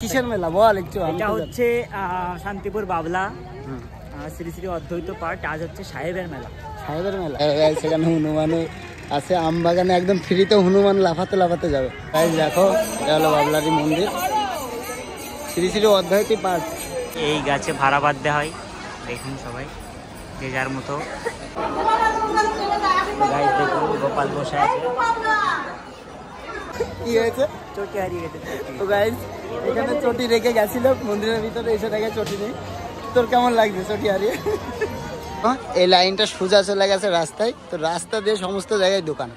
কিসের মেলা বল একটু? এটা হচ্ছে শান্তিপুর বাবলা শ্রী শ্রী অদ্বৈত পাঠ। আজ হচ্ছে সাহেবের মেলা। সাহেবের মেলা, সেখানে হনুমানও আছে। আমবাগানে একদম ফ্রিতে হনুমান লাফাতে লাফাতে যাবে। তাই দেখো, এটা হলো বাবলারি মন্দির, শ্রী শ্রী অদ্বৈত পাঠ। এই গাছে ভাড়া বাঁধতে হয়, দেখুন সবাই যে যার মতো। গাইস দেখুন, গোপাল বসে আছে। কি হয়েছে? চটি হারিয়ে গেছে। তো গাইস, এখানে চটি রেখে গেছিল মন্দিরের ভিতরে, এসে দেখে চটি নেই। তোর কেমন লাগছে চটি হারিয়ে? এই লাইনটা সোজা চলে গেছে রাস্তায়, তো রাস্তা দিয়ে সমস্ত জায়গায় দোকান।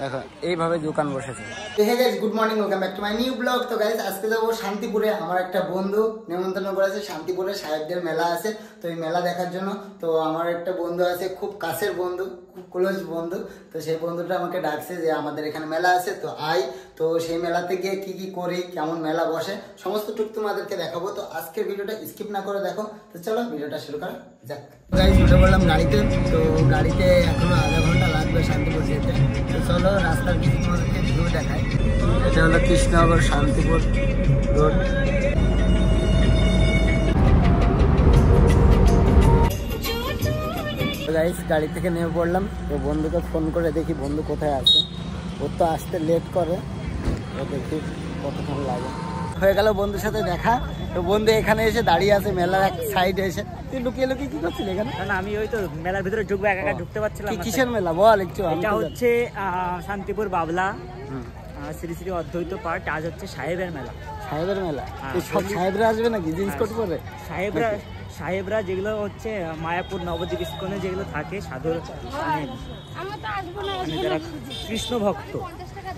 দেখো এইভাবে দোকান বসেছে। Hey guys, good morning, welcome back to my new blog. তো গাইস, আজকে যাবো শান্তিপুরে। আমার একটা বন্ধু নিমন্ত্রণ করেছে, শান্তিপুরে সাহেবদের মেলা আছে, তো এই মেলা দেখার জন্য। তো আমার একটা বন্ধু আছে, খুব কাছের বন্ধু, খুব ক্লোজ বন্ধু। তো সেই বন্ধুটা আমাকে ডাকছে যে আমাদের এখানে মেলা আছে, তো আই। তো সেই মেলাতে গিয়ে কি কি করি, কেমন মেলা বসে, সমস্ত টুক তোমাদেরকে দেখাবো। তো আজকের ভিডিওটা স্কিপ না করে দেখো। তো চলো ভিডিওটা শুরু করা যাক। গাইস, উঠে পড়লাম গাড়িতে। তো গাড়িতে এখনো আধা ঘন্টা লাগবে শান্তিপুর যেতে। তো চলো রাস্তার কিছু তোমাদেরকে ভিউ দেখাই। এটা হলো কৃষ্ণনগর শান্তিপুর রোড। গাইস, গাড়ি থেকে নেমে পড়লাম। তো বন্ধুকে ফোন করে দেখি বন্ধু কোথায় আছে। ওর তো আসতে লেট করে, ও দেখি কতক্ষণ লাগে। হয়ে গেল বন্ধুর সাথে দেখা। তো বন্ধু এখানে এসে দাঁড়িয়ে আছে মেলার এক সাইডে এসে। তুই লুকিয়ে লুকিয়ে কি করছিস এখানে? না, আমি ওই তো মেলার ভিতরে ঢুকবো, একা একা ঢুকতে পারছিলাম না। কিসের মেলা বল একটু? এটা হচ্ছে শান্তিপুর বাবলা শ্রী শ্রী অদ্বৈত পাঠ। আজ হচ্ছে সাহেবের মেলা। সাহেবের মেলা? সব সাহেবরা আসবে নাকি জিন্স কোট পরে? সাহেবরা যেগুলো হচ্ছে মায়াপুর নবদ্বীপ ইস্কনে যেগুলো থাকে সাধু, যারা কৃষ্ণ ভক্ত,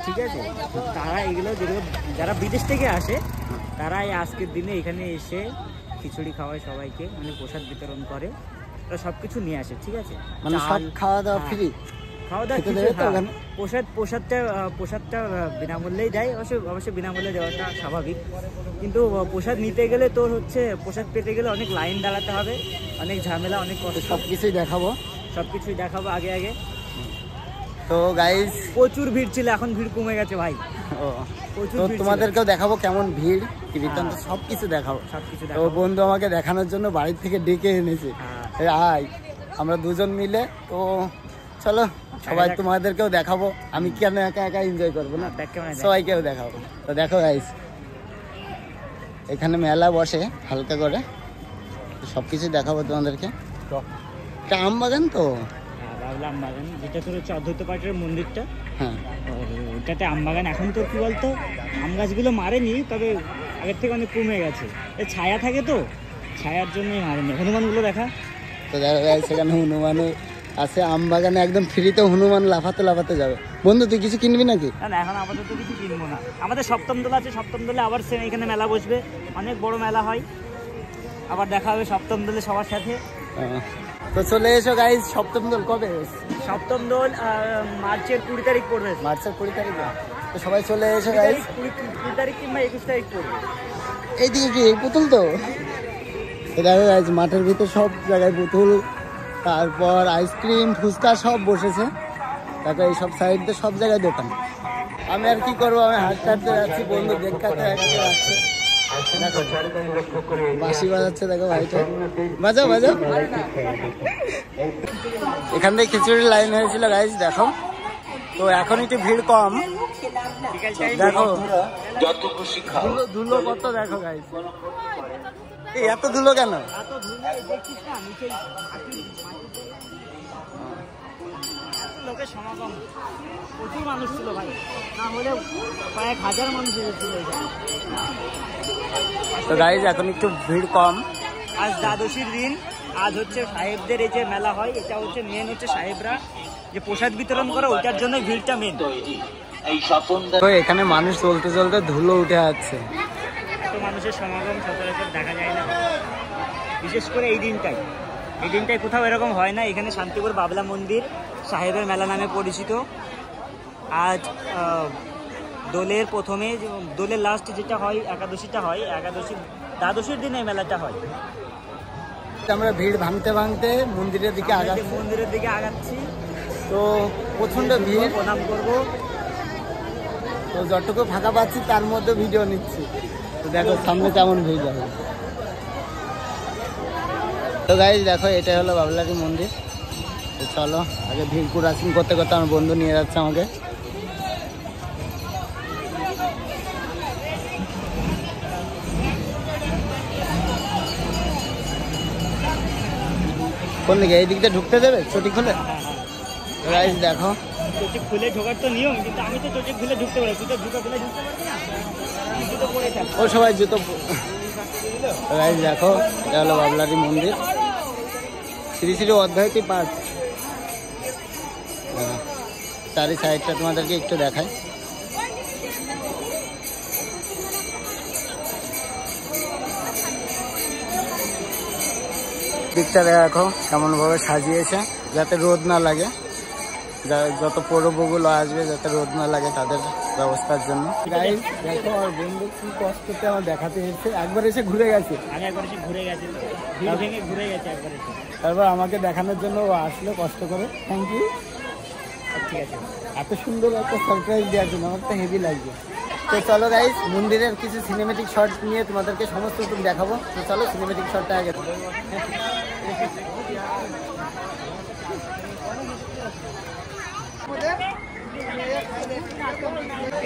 ঠিক আছে, তারা এগুলো যেগুলো যারা বিদেশ থেকে আসে, তারা এই আজকের দিনে এখানে এসে খিচুড়ি খাওয়ায় সবাইকে, মানে প্রসাদ বিতরণ করে। তারা সবকিছু নিয়ে আসে, ঠিক আছে, মানে সব খাওয়া দাওয়া ফ্রি? খাওয়া দাওয়া প্রসাদটা বিনামূল্যেই দেয়। অবশ্যই বিনামূল্যে দেওয়াটা স্বাভাবিক, কিন্তু প্রসাদ নিতে গেলে তোর হচ্ছে প্রসাদ পেতে গেলে অনেক লাইন দাঁড়াতে হবে, অনেক ঝামেলা, অনেক কষ্ট। সবকিছুই দেখাবো আগে আগে। তো গাইস, প্রচুর ভিড় ছিল, এখন ভিড় কমে গেছে ভাই। তো তোমাদেরকেও দেখাবো কেমন ভিড় কি বৃত্তান্ত, সবকিছু দেখাবো। তো বন্ধু আমাকে দেখানোর জন্য বাড়ির থেকে ডেকে এনেছে, আয় আমরা দুজন মিলে। তো চলো সবাই তোমাদেরকেও দেখাবো। আমি কেন একা একা এনজয় করবো না, সবাইকেও দেখাবো। তো দেখো গাইস, এখানে মেলা বসে হালকা করে, সবকিছু দেখাবো তোমাদেরকে। আম বাগান, তো আম বাগান যেটা তোর হচ্ছে অদ্বৈত পাঠের মন্দিরটা, হ্যাঁ ওটাতে আম বাগান। এখন তো কি বলতো, আম গাছগুলো মারেনি, তবে আগের থেকে অনেক কমে গেছে। ছায়া থাকে, তো ছায়ার জন্যই মারেনি। হনুমানগুলো দেখা, তো দেখা যায় সেখানে হনুমানও আছে। আম বাগানে একদম ফ্রিতে হনুমান লাফাতে লাফাতে যাবে। বন্ধু তুই কিছু কিনবি নাকি? না, এখন আপাতত কিছু কিনবো না। আমাদের সপ্তম দোল আছে, সপ্তম দোলে আবার এখানে মেলা বসবে, অনেক বড় মেলা হয়। আবার দেখা হবে সপ্তম দোলে সবার সাথে। তো চলে এসো গাইস। সপ্তম দোল কবে? সপ্তম দোল মার্চের 20 তারিখ পড়বে। মার্চের 20 তারিখ? তো সবাই চলে এসো গাইস। 20 তারিখ কিংবা 21 তারিখ পড়বে। এইদিকে কি এই পুতুল? তো দেখো গাইস, মাঠের ভিতর সব জায়গায় পুতুল, তারপর আইসক্রিম, ফুচকা সব বসেছে। দেখো এই সব সাইডে সব জায়গায় দোকান। আমি আর কি করবো, আমি হাঁটতে হাঁটতে যাচ্ছি, বন্ধু দেখাতে যাচ্ছে। বাঁশি বাজাচ্ছে, দেখো ভাইটা বাজাও বাজাও। এখান থেকে খিচুড়ির লাইন হয়েছিল গাইস, দেখো। তো এখন একটু ভিড় কম, দেখো ধুলো কত, দেখো গাইস। এত ধুলো কেন? লোকের সমাগম, প্রচুর মানুষ ছিল ভাই, না হলে কয়েক হাজার মানুষ এসেছিল। তো গাইস এখন একটু ভিড় কম। আজ দ্বাদশীর দিন, আজ হচ্ছে সাহেবদের এই যে মেলা হয়, এটা হচ্ছে মেন হচ্ছে সাহেবরা যে প্রসাদ বিতরণ করে, ওইটার জন্য ভিড়টা মেন। তো এখানে মানুষ চলতে চলতে ধুলো উঠে যাচ্ছে। এত মানুষের সমাগম সচরাচর দেখা যায় না, বিশেষ করে এই দিনটাই কোথাও এরকম হয় না। এখানে শান্তিপুর বাবলা মন্দির সাহেবের মেলা নামে পরিচিত। আজ দোলের প্রথমে, দোলের লাস্ট যেটা হয় একাদশীটা হয়, দ্বাদশীর দিনে মেলাটা হয়। আমরা ভিড় ভাঙতে ভাঙতে মন্দিরের দিকে আগাচ্ছি। তো প্রচন্ড ভিড়, প্রণাম করবো। তো যতটুকু ফাঁকা পাচ্ছি তার মধ্যে ভিডিও নিচ্ছি। তো তো দেখো সামনে কেমন ভিড় যাবে। তো গাইজ দেখো এটাই হলো বাবলারি মন্দির। তো চলো আগে ভিড় ক্রসিং করতে করতে আমার বন্ধু নিয়ে যাচ্ছে আমাকে। কোন দিকে? এই দিক দিয়ে ঢুকতে দেবে চটি খুলে? গাইজ দেখো চটি খুলে ঢোকার তো নিয়ম, কিন্তু আমি তো চটি খুলে ঢুকতে পারি, তুই তো জুতো খুলে ঢুকতে পারবি না, জুতো পরে থাক। ও সবাই জুতো। গাইজ দেখো এটা হলো বাবলারি মন্দির, শ্রী শ্রী অদ্বৈতী পাঠ। চারি সাইডটা তোমাদেরকে একটু দেখাই। দিকটা দেখো কেমন ভাবে সাজিয়েছে যাতে রোদ না লাগে, যত পরবগুলো আসবে যাতে রোদ না লাগে তাদের ব্যবস্থার জন্য। গাইজ দেখো আমার বন্ধু কি কষ্টতে আমার দেখাতে এসেছে, একবার এসে ঘুরে গেছে। আমি একবার এসে ঘুরে গেছি, ভেঙে ঘুরে গেছে একবার এসে। তারপর আমাকে দেখানোর জন্য ও আসলো কষ্ট করে। Thank you. ঠিক আছে, এত সুন্দর একটা সারপ্রাইজ দেওয়ার জন্য আমার তো হেভি লাগবে। তো চলো গাইজ মন্দিরের কিছু সিনেমেটিক শট নিয়ে তোমাদেরকে সমস্ত কিছু দেখাবো। তো চলো সিনেমেটিক শটটা আগে।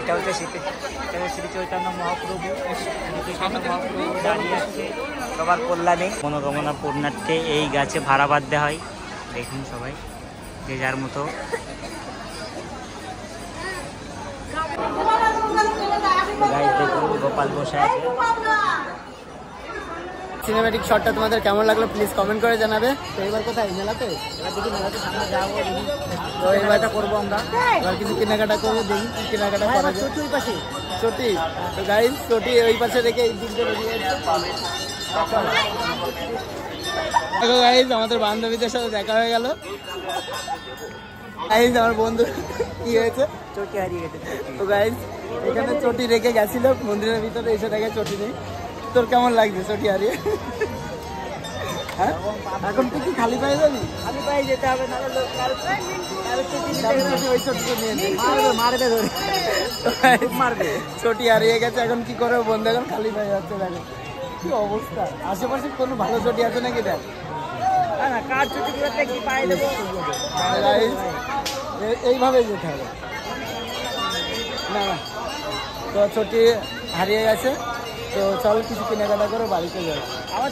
এটা হচ্ছে শ্রী চৈতন্য মহাপ্রভু। দাঁড়িয়ে আছে সবার কল্যাণে, মনোকামনা পূর্ণার্থে এই গাছে ভাড়া বাঁধতে হয়। দেখুন সবাই যে যার মতো। দেখুন গোপাল বসে আছে। সিনেমেটিক শটটা তোমাদের কেমন লাগলো প্লিজ কমেন্ট করে জানাবে। তো এবার কোথায়? মেলাতে? এবার দেখি মেলাতে সামনে যাবো, দেখি তো এবারটা করবো আমরা, এবার কিছু কেনাকাটা করবো, দেখি কি কেনাকাটা করা যায়। চটি পাশে, চটি। তো গাইজ চটি ওই পাশে রেখে এই দিক দিয়ে বেরিয়ে দেখো গাইজ আমাদের বান্ধবীদের সাথে দেখা হয়ে গেল। গাইজ আমার বন্ধু কি হয়েছে, চটি হারিয়ে গেছে। তো গাইজ এখানে চটি রেখে গেছিল মন্দিরের ভিতরে, এসে দেখে চটি নেই। তোর কেমন লাগছে চটি হারিয়ে? হ্যাঁ এখন তুই কি খালি পায়ে যাবি? খালি পায়ে যেতে হবে, না ওই চটিটা নিয়ে নে। মারবে ধরে, মারবে। চটি হারিয়ে গেছে, এখন কি করবো বন্ধু, এখন খালি পায়ে যাচ্ছে। দেখো কি অবস্থা, আশেপাশে কোনো ভালো চটি আছে নাকি দেখ। না কার চটি গুলোতে কি পায়ে দেবো? এইভাবে যেতে হবে। না না তো চটি হারিয়ে গেছে, তো চল কিছু কেনাকাটা করে বাড়িতে যাই। আবার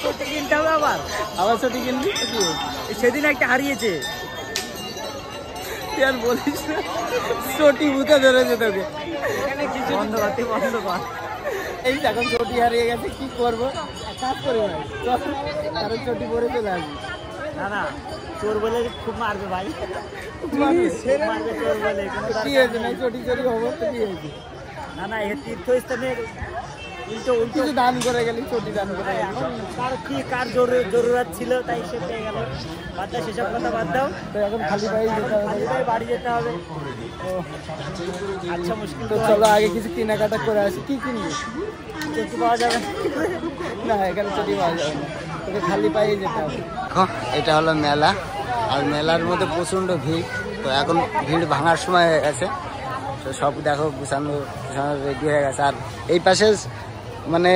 চটি কিনতে হবে, আবার চটি কিনবি? সেদিন একটা হারিয়েছে। তুই আর বলিস না, চটি ভূতে ধরেছে তোকে। বন্ধ কর। এই এখন চটি হারিয়ে গেছে, কি করবো? কাজ করি ভাই, কারণ চটি পরে চলে আসবি। না চোর বলে খুব মারবে ভাই, মারবে চোর বলে। কি হয়েছে? না চটি চুরি হবো তো কি হয়েছে? না এর তীর্থস্থানে উল্টো কিছু দান করে গেলি, চটি দান করে গেলি। এখন কার জরুরত ছিল তাই সে পেয়ে গেল। বাদ দাও সেসব কথা, বাদ দাও। তো এখন খালি পায়ে যেতে হবে, বাড়ি যেতে হবে। আচ্ছা মুশকিল। তো চলো আগে কিছু কেনাকাটা করে আসি। কি কিনবি? চটি পাওয়া যাবে না, এখানে চটি পাওয়া যাবে না, তোকে খালি পায়ে যেতে হবে। এটা হলো মেলা, আর মেলার মধ্যে প্রচণ্ড ভিড়। তো এখন ভিড় ভাঙার সময় হয়ে গেছে, তো সব দেখো গুছানো রেডি হয়ে গেছে। আর এই পাশে মানে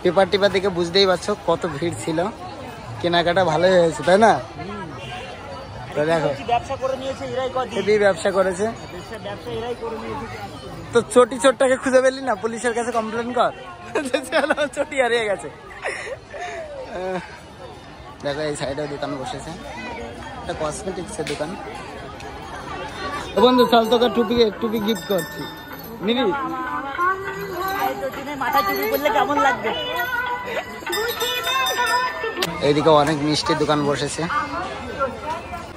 পেপার টিপার দেখে বুঝতেই পারছো কত ভিড় ছিল। কেনাকাটা ভালোই হয়েছে তাই না? তো দেখো ব্যবসা করে নিয়েছে এরাই, হেভি ব্যবসা করেছে। ব্যবসা এরাই করে নিয়েছে। তো চোরটাকে খুঁজে পেলি না? পুলিশের কাছে কমপ্লেন কর, চটি হারিয়ে গেছে। দেখো এই সাইডে দোকান বসেছে, একটা কসমেটিক্সের দোকান। বন্ধু চল তোকে টুপি গিফট করছি, নিবি? মাথায় টুপি পরলে কেমন লাগবে? এইদিকে অনেক মিষ্টির দোকান বসেছে।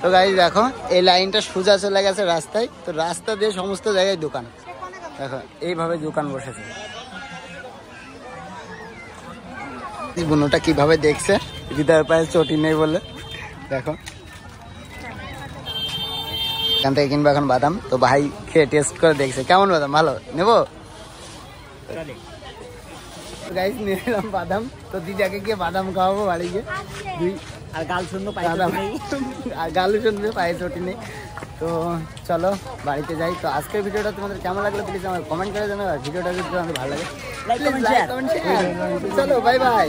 তো গাইস দেখো এই লাইনটা সোজা চলে গেছে রাস্তায়, তো রাস্তা দিয়ে সমস্ত জায়গায় দোকান। দেখো এইভাবে দোকান বসেছে। বুনোটা কিভাবে দেখছে হৃদয়ের পায়ে চটি নেই বলে। দেখো এখান থেকে কিনবো এখন বাদাম। তো ভাই খেয়ে টেস্ট করে দেখছে কেমন বাদাম, ভালো নেবো। গাইস নিয়ে এলাম বাদাম। তো দিদাকে গিয়ে বাদাম খাওয়াবো বাড়ি গিয়ে। আর গাল শূন্য আর গালু শুনবে, পায়ে চটি নেই। তো চলো বাড়িতে যাই। তো আজকের ভিডিওটা তোমাদের কেমন লাগলো প্লিজ আমার কমেন্ট করে জানাও। আর ভিডিওটা যদি তোমাদের ভালো লাগে লাইক কমেন্ট শেয়ার। চলো বাই বাই।